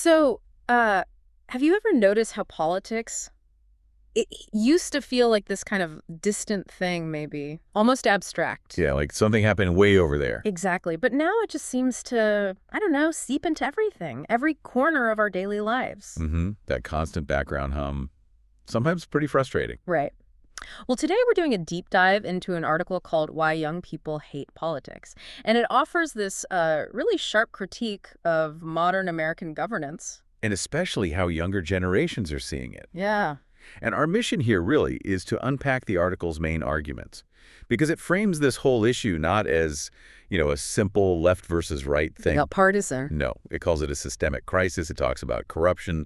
So, have you ever noticed how politics, it used to feel like this kind of distant thing, maybe, almost abstract. Yeah, like something happened way over there. Exactly. But now it just seems to, I don't know, seep into everything, every corner of our daily lives. That constant background hum, sometimes pretty frustrating. Right. Well, today we're doing a deep dive into an article called Why Young People Hate Politics. And it offers this really sharp critique of modern American governance. And especially how younger generations are seeing it. Yeah. And our mission here really is to unpack the article's main arguments, because it frames this whole issue not as, a simple left versus right thing. Not partisan. No, it calls it a systemic crisis. It talks about corruption,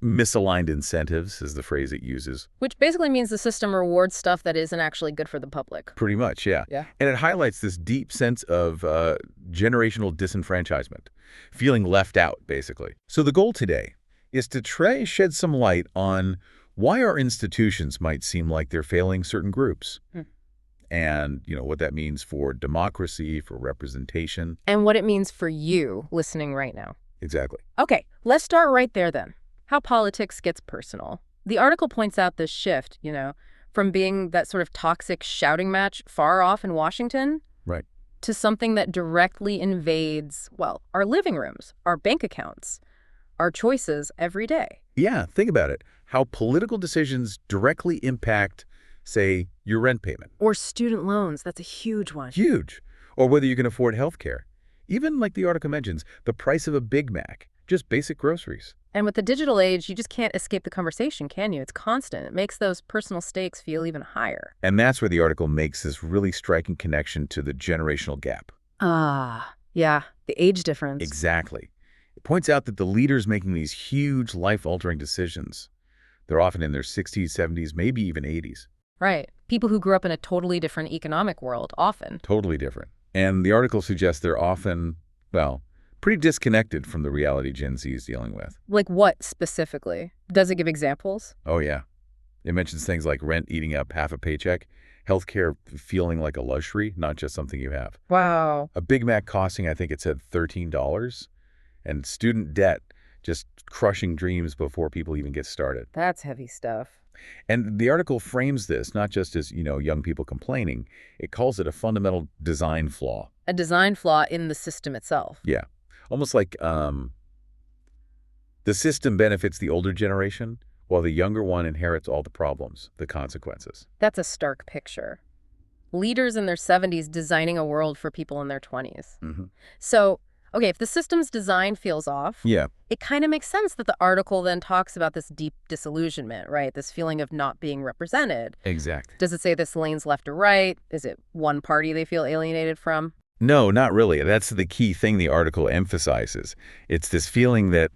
misaligned incentives is the phrase it uses. Which basically means the system rewards stuff that isn't actually good for the public. Pretty much, yeah. Yeah. And it highlights this deep sense of generational disenfranchisement, feeling left out, basically. So the goal today is to try to shed some light on why our institutions might seem like they're failing certain groups. And, what that means for democracy, for representation. And what it means for you listening right now. Exactly. Okay, let's start right there then. How politics gets personal. The article points out this shift, from being that sort of toxic shouting match far off in Washington. Right. To something that directly invades, well, our living rooms, our bank accounts, our choices every day. Yeah, think about it. How political decisions directly impact, say, your rent payment. Or student loans. That's a huge one. Huge. Or whether you can afford health care. Even, like the article mentions, the price of a Big Mac. Just basic groceries. And with the digital age, you just can't escape the conversation, can you? It's constant. It makes those personal stakes feel even higher. And that's where the article makes this really striking connection to the generational gap. Ah, yeah, the age difference. Exactly. It points out that the leaders making these huge life-altering decisions, they're often in their 60s, 70s, maybe even 80s. Right. People who grew up in a totally different economic world, often. Totally different. And the article suggests they're often, pretty disconnected from the reality Gen Z is dealing with. Like what specifically? Does it give examples? Oh, yeah. It mentions things like rent eating up half a paycheck, healthcare feeling like a luxury, not just something you have. Wow. A Big Mac costing, I think it said $13, and student debt just crushing dreams before people even get started. That's heavy stuff. And the article frames this not just as, young people complaining. It calls it a fundamental design flaw. A design flaw in the system itself. Yeah. Almost like the system benefits the older generation, while the younger one inherits all the problems, the consequences. That's a stark picture. Leaders in their 70s designing a world for people in their 20s. So, okay, if the system's design feels off, Yeah. it kind of makes sense that the article then talks about this deep disillusionment, right? This feeling of not being represented. Exactly. Does it say this leans left or right? Is it one party they feel alienated from? No, not really. That's the key thing the article emphasizes. It's this feeling that,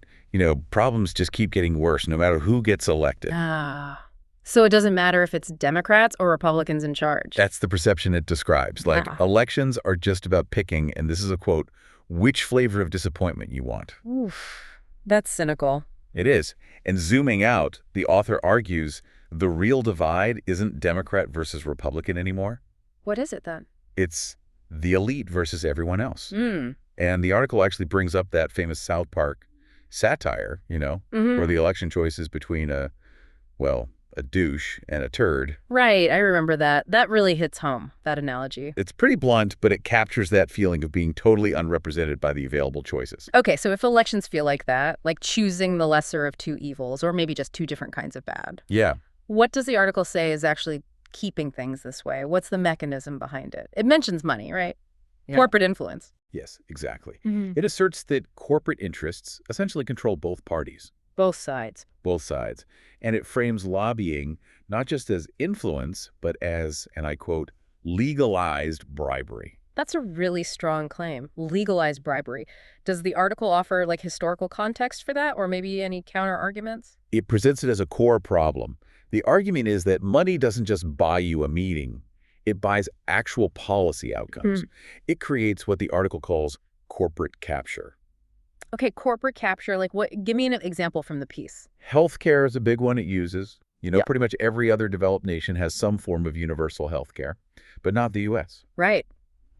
problems just keep getting worse no matter who gets elected. Ah. So it doesn't matter if it's Democrats or Republicans in charge. That's the perception it describes. Like, elections are just about picking, and this is a quote, which flavor of disappointment you want. Oof. That's cynical. It is. And zooming out, the author argues the real divide isn't Democrat versus Republican anymore. What is it then? It's the elite versus everyone else. Mm. And the article actually brings up that famous South Park satire, where the election choice is between a douche and a turd. Right, I remember that. That really hits home, that analogy. It's pretty blunt, but it captures that feeling of being totally unrepresented by the available choices. Okay, so if elections feel like that, like choosing the lesser of two evils, or maybe just two different kinds of bad. Yeah. What does the article say is actually keeping things this way? What's the mechanism behind it? It mentions money, right? Yeah. Corporate influence. Yes, exactly. It asserts that corporate interests essentially control both parties. Both sides. Both sides. And it frames lobbying not just as influence, but as, and I quote, legalized bribery. That's a really strong claim. Legalized bribery. Does the article offer historical context for that, or maybe any counter arguments? It presents it as a core problem. The argument is that money doesn't just buy you a meeting. It buys actual policy outcomes. It creates what the article calls corporate capture. Okay, corporate capture, what? Give me an example from the piece. Healthcare is a big one it uses. Pretty much every other developed nation has some form of universal healthcare, but not the U.S. Right.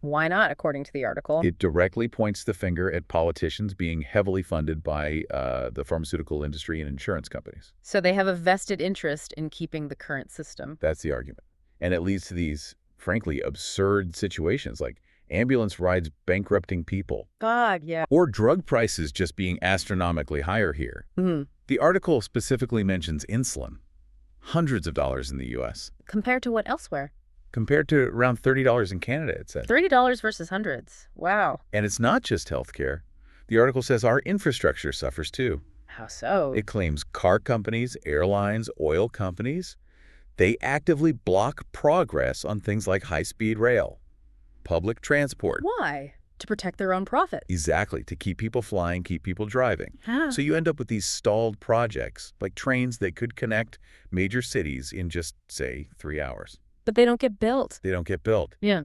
Why not, according to the article? It directly points the finger at politicians being heavily funded by the pharmaceutical industry and insurance companies. So they have a vested interest in keeping the current system. That's the argument. And it leads to these, frankly, absurd situations like ambulance rides bankrupting people God, yeah. or drug prices just being astronomically higher here. Mhm. The article specifically mentions insulin, hundreds of dollars in the U.S., Compared to what elsewhere? compared to around $30 in Canada, it said. $30 versus hundreds. Wow. And it's not just healthcare. The article says our infrastructure suffers too. How so? It claims car companies, airlines, oil companies, they actively block progress on things like high-speed rail, public transport. Why? To protect their own profit. Exactly, to keep people flying, keep people driving. Huh. So you end up with these stalled projects, like trains that could connect major cities in just, say, 3 hours. But they don't get built. They don't get built. Yeah.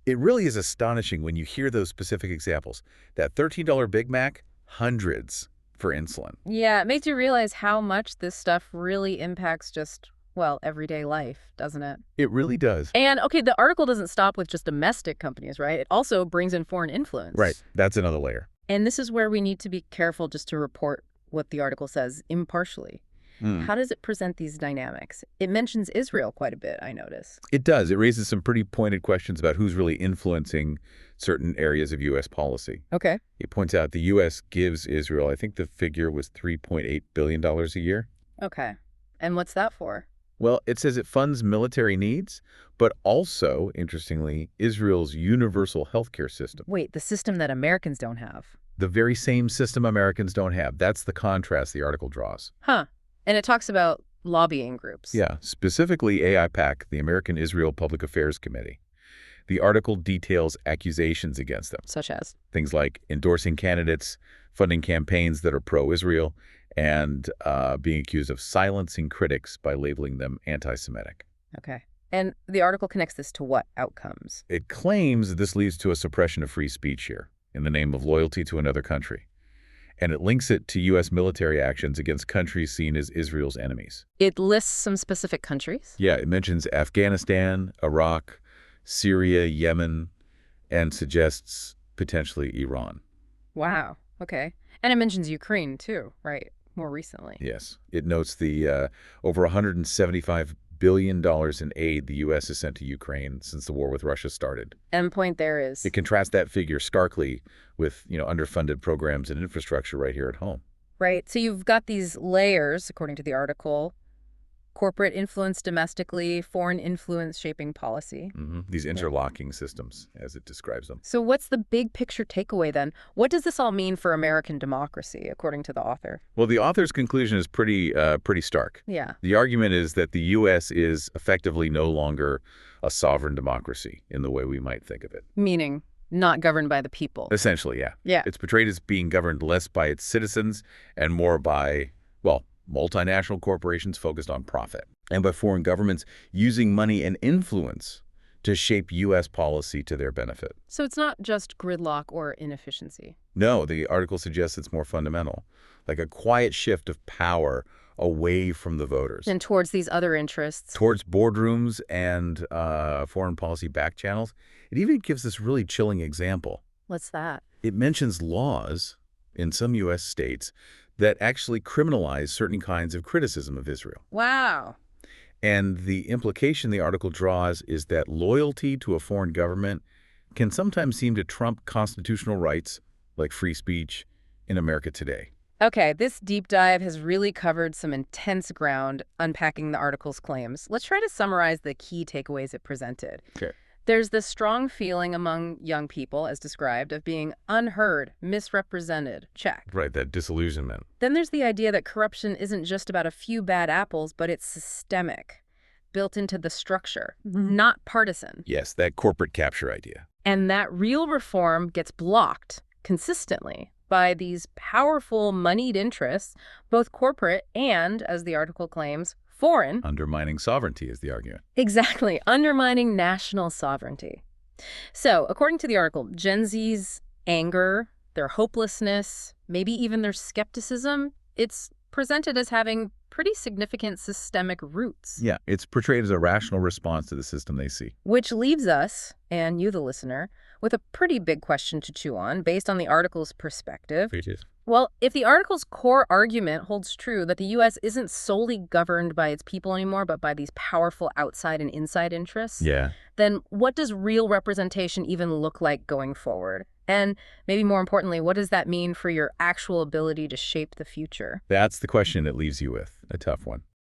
It really is astonishing when you hear those specific examples. That $13 Big Mac, hundreds for insulin. Yeah, it makes you realize how much this stuff really impacts just, well, everyday life, doesn't it? It really does. And, okay, the article doesn't stop with just domestic companies, right? It also brings in foreign influence. Right, that's another layer. And this is where we need to be careful just to report what the article says impartially. How does it present these dynamics? It mentions Israel quite a bit, I notice. It does. It raises some pretty pointed questions about who's really influencing certain areas of U.S. policy. Okay. It points out the U.S. gives Israel, I think the figure was $3.8 billion a year. Okay. And what's that for? Well, it says it funds military needs, but also, interestingly, Israel's universal healthcare system. Wait, the system that Americans don't have. The very same system Americans don't have. That's the contrast the article draws. Huh. And it talks about lobbying groups. Yeah, specifically AIPAC, the American Israel Public Affairs Committee. The article details accusations against them. Such as? Things like endorsing candidates, funding campaigns that are pro-Israel, and being accused of silencing critics by labeling them anti-Semitic. Okay. And the article connects this to what outcomes? It claims this leads to a suppression of free speech here in the name of loyalty to another country. And it links it to U.S. military actions against countries seen as Israel's enemies. It lists some specific countries? Yeah, it mentions Afghanistan, Iraq, Syria, Yemen, and suggests potentially Iran. Wow. Okay. And it mentions Ukraine, too, right? More recently. Yes. It notes the over $175 billion in aid the U.S. has sent to Ukraine since the war with Russia started. And point there is? It contrasts that figure starkly with, underfunded programs and infrastructure right here at home. Right. So you've got these layers, according to the article: corporate influence domestically, foreign influence shaping policy. These interlocking systems, as it describes them. So what's the big picture takeaway then? What does this all mean for American democracy, according to the author? Well, the author's conclusion is pretty stark. Yeah. The argument is that the U.S. is effectively no longer a sovereign democracy in the way we might think of it. Meaning not governed by the people. Essentially, yeah. Yeah. It's portrayed as being governed less by its citizens and more by, well, multinational corporations focused on profit, and by foreign governments using money and influence to shape U.S. policy to their benefit. So it's not just gridlock or inefficiency. No, the article suggests it's more fundamental, like a quiet shift of power away from the voters. And towards these other interests. Towards boardrooms and foreign policy back channels. It even gives this really chilling example. What's that? It mentions laws in some U.S. states that actually criminalize certain kinds of criticism of Israel. Wow. And the implication the article draws is that loyalty to a foreign government can sometimes seem to trump constitutional rights like free speech in America today. Okay, this deep dive has really covered some intense ground unpacking the article's claims. Let's try to summarize the key takeaways it presented. Okay. There's this strong feeling among young people, as described, of being unheard, misrepresented. Check. Right, that disillusionment. Then there's the idea that corruption isn't just about a few bad apples, but it's systemic, built into the structure, not partisan. Yes, that corporate capture idea. And that real reform gets blocked consistently by these powerful moneyed interests, both corporate and, as the article claims, foreign. Undermining sovereignty is the argument. Exactly, undermining national sovereignty. So, according to the article, Gen Z's anger, their hopelessness, maybe even their skepticism, it's presented as having pretty significant systemic roots. Yeah, it's portrayed as a rational response to the system they see. Which leaves us, and you the listener, with a pretty big question to chew on based on the article's perspective. Which is? Well, if the article's core argument holds true that the U.S. isn't solely governed by its people anymore, but by these powerful outside and inside interests, Yeah. then what does real representation even look like going forward? And maybe more importantly, what does that mean for your actual ability to shape the future? That's the question it leaves you with, a tough one.